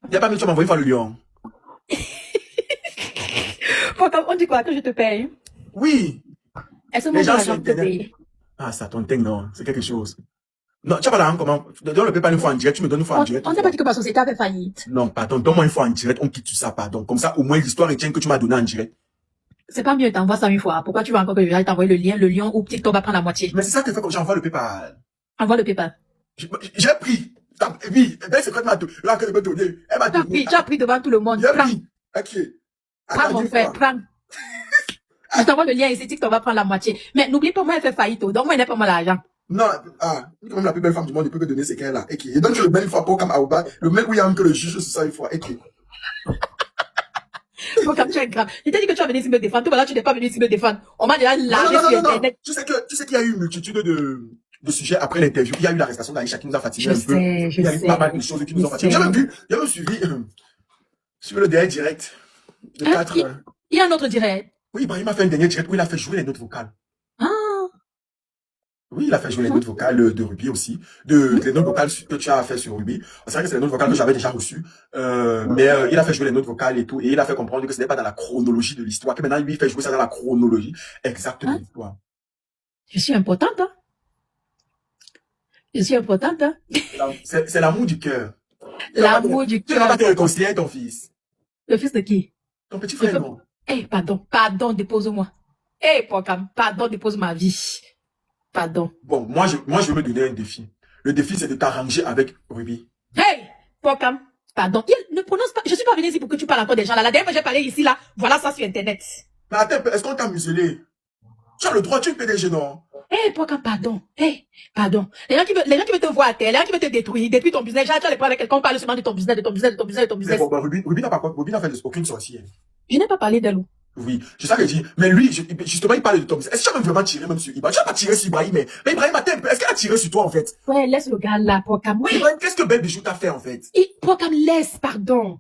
Il n'y a pas mieux, tu m'as envoyé voir le lion. On dit quoi? Que je te paye? Oui. Est-ce que Les moi, j'ai gens sur l'argent pour te Internet. payer? Ah, ça, ton thing, non. C'est quelque chose. Non, tu vas pas là, comment? Donne le PayPal une fois en direct, tu me donnes une fois en direct. On n'a pas dit que ma société avait faillite. Non, pardon, donne-moi une fois en direct, on quitte tout ça, pardon. Comme ça, au moins, l'histoire retient que tu m'as donné en direct. C'est pas mieux, t'envoies ça une fois. Pourquoi tu vas encore que je vais t'envoyer le lien ou TikTok va prendre la moitié? Mais c'est ça que fait comme j'envoie le PayPal. Envoie le PayPal. J'ai pris. Oui, ben c'est quoi m'a donné. Là, que je me donner. Elle m'a donné. Tu as pris devant tout le monde. J'ai Prends. pris. Ok. Prends, mon frère, prends. Je t'envoie le lien ici, TikTok va prendre la moitié. Mais n'oublie pas, moi, elle fait faillite. Donc, moi, elle n'a pas moi l'argent. Non, quand même la plus belle femme du monde, il peut que donner c'est qu'elle là. Et donc, le même fois pour comme Aouba, le même où il y a que le juge sur ça une fois. Bon, comme tu es grave. Je t'ai dit que tu vas venir ici me défendre. Tout voilà, tu n'es pas venu ici me défendre. On m'a déjà lavé sur Internet. Tu sais qu'il y a eu une multitude de sujets après l'interview. Il y a eu l'arrestation d'Aïcha qui nous a fatigué un peu. Il y a eu pas mal de choses qui nous ont fatigué. J'ai même suivi sur le dernier direct de 4 heures. Il y a un autre direct. Oui, Ibrahim a fait un dernier direct où il a fait jouer les notes vocales. Ah. Oui, il a fait jouer les notes vocales de Ruby aussi, les notes vocales que tu as fait sur Ruby. C'est vrai que c'est les notes vocales que j'avais déjà reçues, mais il a fait jouer les notes vocales et tout, et il a fait comprendre que ce n'est pas dans la chronologie de l'histoire, que maintenant lui il fait jouer ça dans la chronologie exacte de l'histoire. Je suis importante, hein. Je suis importante, hein. C'est l'amour du cœur. L'amour du cœur. Tu vas pas te réconcilier avec ton fils. Le fils de qui? Ton petit frère, non. Eh, pardon, dépose-moi. Eh, Pokam, pardon, dépose ma vie. Pardon. Bon, moi, je veux me donner un défi. Le défi, c'est de t'arranger avec Ruby. Hey, Pokam, pardon. Ne prononce pas. Je suis pas venue ici pour que tu parles encore des gens là. La dernière fois j'ai parlé ici là, voilà ça sur Internet. Mais attends, est-ce qu'on t'a muselé? Tu as le droit, tu es PDG, non? Eh, Pokam, pardon. Eh, pardon. Les gens qui veulent te voir à terre, les gens qui veulent te détruire ton business. J'ai les prendre avec quelqu'un, on parle seulement de ton business. Bon, Ruby n'a fait aucune sorcière. Je n'ai pas parlé d'elle. Oui, c'est ça que je dis. Mais lui, justement, il parle de ton business. Est-ce que tu as même vraiment tiré même sur Ibrahim? Tu n'as pas tiré sur Ibrahim, mais Ibrahim, attends, est-ce qu'elle a tiré sur toi, en fait? Ouais, laisse le gars là, Pokam. Ouais. Ibrahim, qu'est-ce que Belle Bijou t'a fait, en fait? Pokam, laisse, pardon.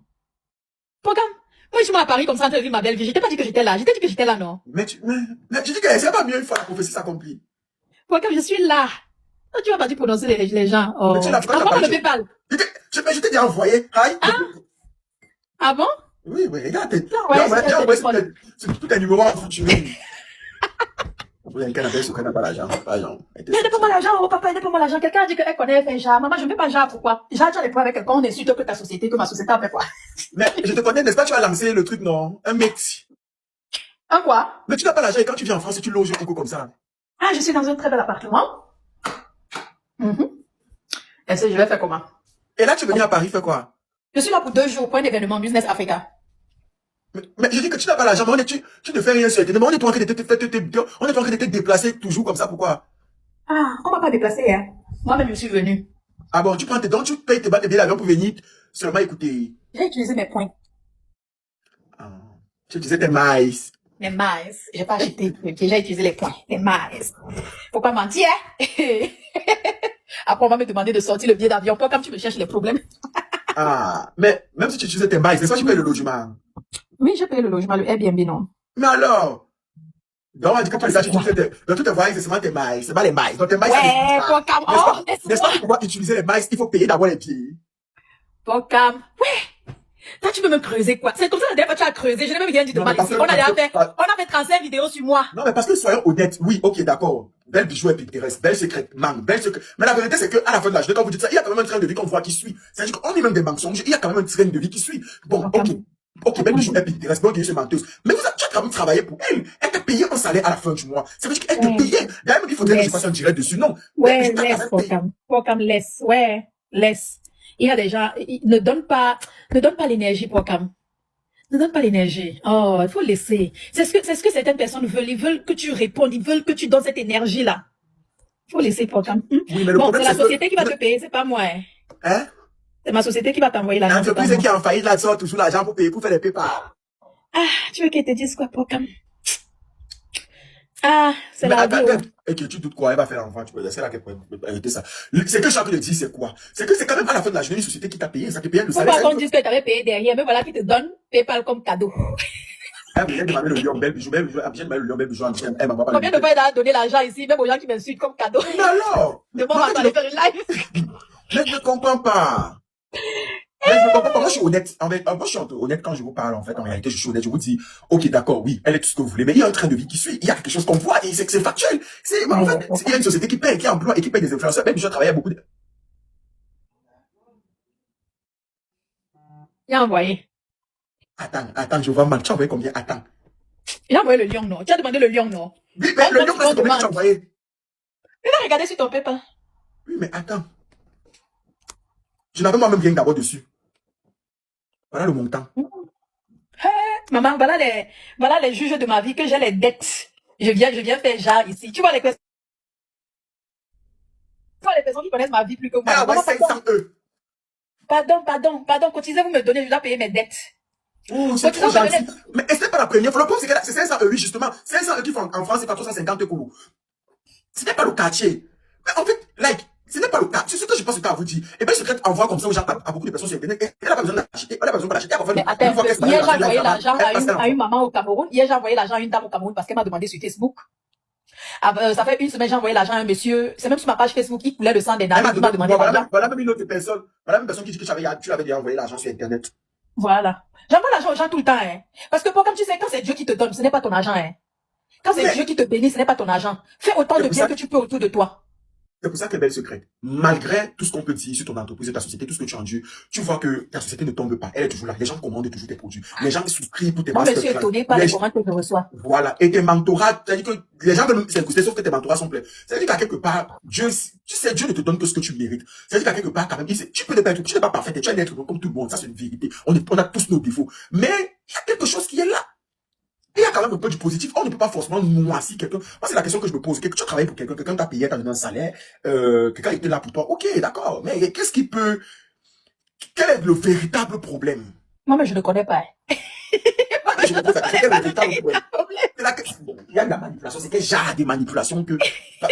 Pokam, moi, je suis à Paris comme ça en train de vivre ma belle vie. Je t'ai pas dit que j'étais là. Je t'ai dit que j'étais là, non? Mais tu dis que c'est pas mieux une fois la prophétie s'accomplit. Pokam, je suis là. Non, tu vas pas dire prononcer les gens. Oh. Mais tu l'as Avant le PayPal. Je t'ai déjà envoyé. Ah bon? Oui, regarde. C'est tout un numéro en foutu. Oui, quelqu'un appelle ce qu'on n'a pas l'argent. Elle n'a pas moi l'argent, oh papa, elle n'a pas moi l'argent. Quelqu'un a dit qu'elle connaît un genre. Maman, je ne fais pas genre, pourquoi? Genre, tu as les points avec quelqu'un, on est sûr que ta société, que ma société a fait quoi? Mais je te connais, n'est-ce pas, tu as lancé le truc, non? Un mix. Un quoi? Mais tu n'as pas l'argent et quand tu viens en France, tu loges beaucoup comme ça. Ah, je suis dans un très bel appartement. Et je vais faire comment? Et là, tu es venu à Paris faire quoi? Je suis là pour 2 jours pour un événement Business Africa. Mais je dis que tu n'as pas l'argent, mais tu ne fais rien sur Internet. Mais on est en train de te déplacer toujours comme ça, pourquoi? Ah, on va pas déplacer, hein. Moi-même, je suis venu. Ah bon, tu prends tes dons, tu payes tes billets d'avion pour venir seulement écouter. J'ai utilisé mes points. Ah, tu utilisais tes maïs. Les maïs. J'ai pas acheté. J'ai utilisé les points. Les maïs. Pourquoi mentir, hein? Après, on va me demander de sortir le billet d'avion. Pas comme tu me cherches les problèmes. Ah, mais même si tu utilisais tes maïs, c'est ça que tu payes le logement. Oui, j'ai payé le logement, le Airbnb, non. Mais alors? Donc, on dit que tu utilises dans tous tes voyages, c'est seulement tes maïs. C'est pas les maïs. Donc, tes maïs, ouais, Pokam. Oh, n'est-ce pas pour pouvoir utiliser les maïs, il faut payer d'abord les billets. Pokam. Ouais. Toi, tu peux me creuser, quoi. C'est comme ça, la dernière fois, tu as creusé. Je n'ai même rien dit de mal ici. On a fait 35 vidéos sur moi. Non, mais parce que soyons honnêtes. Oui, ok, d'accord. Belle Bijou et Pinterest. Belle secrètement. Mais la vérité, c'est qu'à la fin de la journée, quand vous dites ça, il y a quand même un train de vie qu'on voit qui suit. C'est-à-dire qu'on est même des mensonges. Il y a quand même un train de vie qui suit. Bon, ok, Belle Bijou et Pinterest. Bon, c'est menteuse. Mais tu as quand même travaillé pour elle. Elle t'a payé un salaire à la fin du mois. Ça veut dire qu'elle te payait. D'ailleurs, il faudrait que je fasse un direct dessus. Non. Ouais, laisse, Pokam. Pokam, laisse. Ouais, laisse. Il y a des gens, ne donne pas l'énergie, Pokam. Ne donne pas l'énergie. Oh, il faut laisser. C'est ce que certaines personnes veulent. Ils veulent que tu répondes. Ils veulent que tu donnes cette énergie-là. Il faut laisser, Pokam. Oui, mais le problème, c'est la société qui va te payer, c'est pas moi. Hein? C'est ma société qui va t'envoyer l'argent. L'entreprise qui est en faillite là, sort toujours l'argent pour payer, pour faire les PayPal. Ah, tu veux qu'elle te dise quoi, Pokam? Ah, c'est la vie. Et que tu doutes quoi, elle va faire l'enfant, tu peux laisser là qu'elle peut arrêter ça. C'est que chacun te dit, c'est quoi? C'est que c'est quand même à la fin de la journée une société qui t'a payé, ça te paye le salaire. Pourquoi on dit que tu avais payé derrière, mais voilà qui te donne PayPal comme cadeau. Elle vient demander le lion, Belle Bijou, elle vient demander le lion, Belle Bijou, elle m'a pas combien de fois elle a donné l'argent ici, même aux gens qui m'insultent comme cadeau? Mais alors? Demande à aller faire une live. Mais je ne comprends pas. Mais je ne comprends pas. Moi, je suis honnête. Moi, je suis honnête quand je vous parle, en fait. En réalité, je suis honnête. Je vous dis, ok, d'accord, oui, elle est tout ce que vous voulez, mais il y a un train de vie qui suit. Il y a quelque chose qu'on voit et c'est factuel. En fait, il y a une société qui paye, qui emploie et qui paye des influenceurs. Même je travaillais beaucoup. Il a envoyé. Attends, je vois mal. Tu as envoyé combien? Attends. Il a envoyé le lion, non? Tu as demandé le lion, non? Oui, mais le lion, c'est combien que tu as envoyé? Il a regardé sur ton paper. Oui, mais attends. Je n'avais moi-même rien d'abord dessus. Voilà le montant. Maman, voilà les juges de ma vie, que j'ai les dettes. Je viens faire genre ici. Tu vois les personnes qui connaissent ma vie plus que moi. Elle a envoyé 500 €. Pardon, cotisez, vous me donnez, je dois payer mes dettes. Oh, c'est trop gentil. Mais ce n'est pas la première fois. Le problème, c'est que c'est 500 €, oui, justement. 500 € qui font en France, c'est 450 €. Ce n'est pas le quartier. Mais en fait, ce n'est pas le cas. C'est ce que je pense que à vous dire. Et bien, Secret envoie comme ça aux gens, à beaucoup de personnes sur Internet. Et elle n'a pas besoin d'acheter. Elle n'a pas besoin d'acheter. Mais attends, hier, j'ai envoyé l'argent à une maman au Cameroun. Hier, j'ai envoyé l'argent à une dame au Cameroun parce qu'elle m'a demandé sur Facebook. Ça fait une semaine, j'ai envoyé l'argent à un monsieur. C'est même sur ma page Facebook qui coulait le sang des nains. Voilà même une autre personne. Voilà même une personne qui dit que tu l'avais déjà envoyé l'argent sur Internet. Voilà. J'envoie l'argent aux gens tout le temps, hein. Parce que comme tu sais, quand c'est Dieu qui te donne, ce n'est pas ton argent, hein. Quand c'est Dieu qui te bénit, ce n'est pas ton argent. Fais autant de bien que tu peux autour de toi. C'est pour ça que Belle Secrète, malgré tout ce qu'on peut dire sur ton entreprise, ta société, tout ce que tu endures, tu vois que ta société ne tombe pas. Elle est toujours là. Les gens commandent toujours tes produits. Les gens souscrivent pour tes masterclass. Moi, je suis étonné par les commandes que je reçois. Voilà. Et tes mentorats, c'est-à-dire que les gens veulent s'écouter, sauf que tes mentorats sont pleins. C'est-à-dire qu'à quelque part, Dieu, tu sais, Dieu ne te donne que ce que tu mérites. C'est-à-dire qu'à quelque part, quand même, tu peux ne pas être, tu n'es pas parfait, tu es un être comme tout le monde. Ça, c'est une vérité. On a tous nos défauts. Mais il y a quelque chose qui est là. Il y a quand même un peu du positif. On ne peut pas forcément noircir quelqu'un. Moi, c'est la question que je me pose. Tu as travaillé pour quelqu'un t'a payé, t'a donné un salaire, quelqu'un était là pour toi. Ok, d'accord. Mais quel est le véritable problème? Non, mais je ne connais pas. Je me pose la question, quel est le véritable problème? Il y a de la manipulation. C'est quel genre de manipulation que,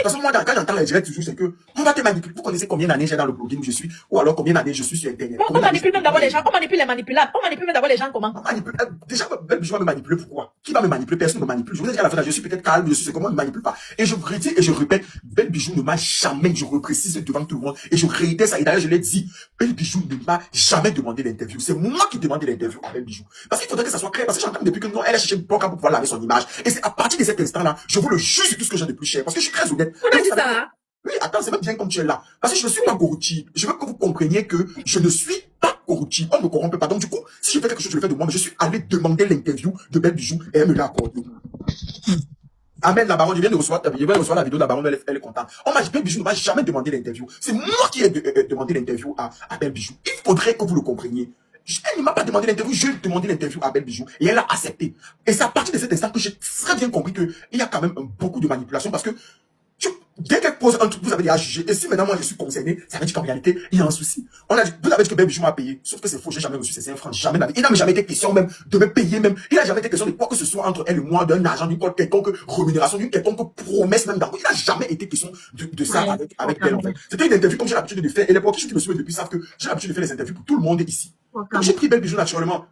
parce que moi, quand j'entends les directs toujours, c'est que, on va te manipuler. Vous connaissez combien d'années j'ai dans le blogging où je suis, ou alors combien d'années je suis sur Internet? On manipule même d'abord les gens, on manipule les manipulables, on manipule même d'abord les gens comment? Déjà, Belle Bijou va me manipuler, pourquoi? Qui va me manipuler? Personne ne me manipule. Je vous ai dit à la fin, je suis peut-être calme, je suis comment, ne me manipule pas. Et je redis et je répète, Belle Bijou ne m'a jamais, je reprécise devant tout le monde, et je réitère ça, et d'ailleurs, je l'ai dit, Belle Bijou ne m'a jamais demandé l'interview. C'est moi qui demandais l'interview à Belle Bijou. Parce qu'il faudrait que ça soit clair, parce que j'entends depuis que non, elle a cherché pour pouvoir laver son image. Et c'est à partir de cet instant-là, je vous le jure sur tout ce que j'ai de plus cher, parce que je suis très honnête. On a dit ça. Oui, attends, c'est même bien comme tu es là. Parce que je ne suis pas corruptible. Je veux que vous compreniez que je ne suis pas corruptible. On ne me corrompt pas. Donc, du coup, si je fais quelque chose, je le fais de moi. Mais je suis allé demander l'interview de Belle Bijou et elle me l'a accordé. Amen, la baronne, je viens de recevoir la vidéo de la baronne, elle est contente. Belle Bijou ne m'a jamais demandé l'interview. C'est moi qui ai demandé l'interview à Belle Bijou. Il faudrait que vous le compreniez. Elle ne m'a pas demandé l'interview, j'ai demandé l'interview à Belle Bijou et elle a accepté. Et c'est à partir de cet instant que j'ai très bien compris qu'il y a quand même beaucoup de manipulation parce que dès qu'elle pose un truc, vous avez déjà jugé. Et si maintenant moi je suis concerné, ça veut dire qu'en réalité, il y a un souci. Vous avez dit que Belle Bijou m'a payé. Sauf que c'est faux, j'ai jamais reçu ces 5 francs. Jamais Il n'a jamais été question même de me payer même. Il n'a jamais été question de quoi que ce soit entre elle et moi, d'un argent, d'une quelconque rémunération, d'une quelconque promesse même d'argent. Il n'a jamais été question de ça avec Belle en fait. C'était une interview comme j'ai l'habitude de faire. Et les proches qui me suivent depuis savent que j'ai l'habitude de faire les interviews pour tout le monde ici. Donc j'ai pris Belle Bijou naturellement.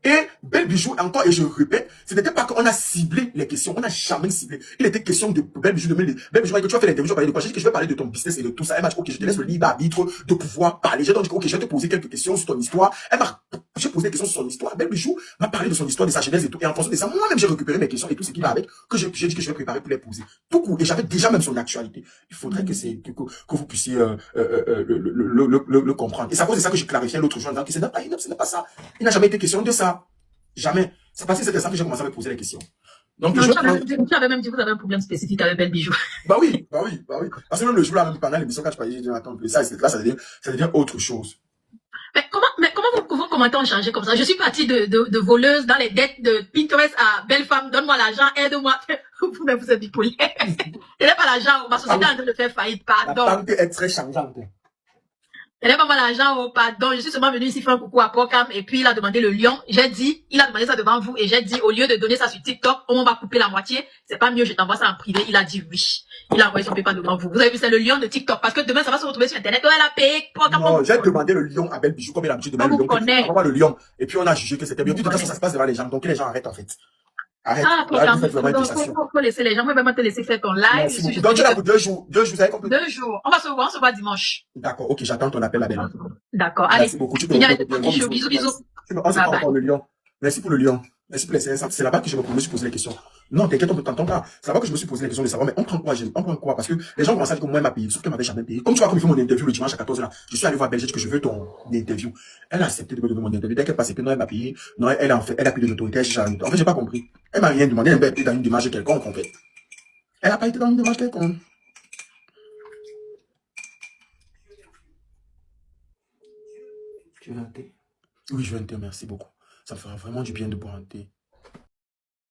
Et Belle Bijou, encore, et je répète, ce n'était pas qu'on a ciblé les questions, on n'a jamais ciblé. Il était question de Belle Bijou, Belle Bijou, que tu vas faire l'interview, je vais parler de quoi? J'ai dit que je vais parler de ton business et de tout ça. Elle m'a dit, ok, je te laisse le libre arbitre de pouvoir parler. J'ai donc dit, ok, je vais te poser quelques questions sur ton histoire. J'ai posé des questions sur son histoire. Belle Bijou m'a parlé de son histoire, de sa genèse et tout. Et en fonction de ça, moi-même, j'ai récupéré mes questions et tout ce qui va avec, que j'ai dit que je vais préparer pour les poser. Tout court. Et j'avais déjà même son actualité. Il faudrait que vous puissiez, le comprendre. Et c'est à cause de ça que j'ai clarifié l'autre jour en disant que ce n'est pas ça. Il n'a jamais été question de ça. Jamais. C'est parce que c'est ça que j'ai commencé à me poser les questions. Donc, non, tu avais même dit que vous avez un problème spécifique avec Belle Bijou. Bah oui. Parce que même le jour là, même pendant l'émission, quand je parlais, j'ai dit, attends, ça devient autre chose. Mais comment vous commentez en changer comme ça? Je suis partie de voleuse dans les dettes de Pinterest à belle femme, donne-moi l'argent, aide-moi. Vous-même, vous êtes bipolaire. Je n'ai pas l'argent, ma société est en train de faire faillite, pardon. La banque est très changeante. Elle n'a pas mal d'argent, oh, pardon, je suis seulement venue ici faire un coucou à Pocam et puis il a demandé le lion. Il a demandé ça devant vous et j'ai dit, au lieu de donner ça sur TikTok, on va couper la moitié, c'est pas mieux, je t'envoie ça en privé. Il a dit oui. Il a envoyé son paper devant vous. Vous avez vu, c'est le lion de TikTok parce que demain ça va se retrouver sur Internet. Oh, elle a payé Pocam. Non, j'ai demandé le lion à Belle Bijou comme il a l'habitude de mettre le lion. On va le lion. Et puis on a jugé que c'était bien. De toute façon, ça se passe devant les gens, donc les gens arrêtent en fait. Arrête. Ah, Là, vous programme. faites vraiment une Donc, distraction. faut laisser les gens. Moi, vraiment te laisser faire ton live. Merci Je suis beaucoup. juste Donc, tu es là venue pour 2 jours. 2 jours, vous avez compris? 2 jours. On se voit dimanche. D'accord, ok, j'attends ton appel, la belle. D'accord. Allez. Merci beaucoup. Tu te Il y a reposes bien. des Gros bisous, bisous. bisous, Merci. bisous. On se Bye parle bye. encore le lion. Merci pour le lion. Merci pour les séances. C'est là-bas que je me suis posé la question. Non, t'inquiète, on ne t'entend pas. C'est là-bas que je me suis posé la question de savoir, mais on prend quoi, on prend quoi? Parce que les gens commencent à dire que moi, elle m'a payé, sauf qu'elle m'avait jamais payé. Comme tu vois, comme il fait mon interview le dimanche à 14 là, je suis allé voir Belgique que je veux ton interview. Elle a accepté de me donner mon interview. Dès qu'elle passe, non, elle m'a payé. Non, elle a pris de l'autorité. En fait, j'ai pas compris. Elle m'a rien demandé. Elle m'a été dans une démarche quelconque, en fait. Elle a pas été dans une démarche quelconque. Tu veux un thé? Oui, je veux un thé, merci beaucoup. Ça me fera vraiment du bien de boire un thé.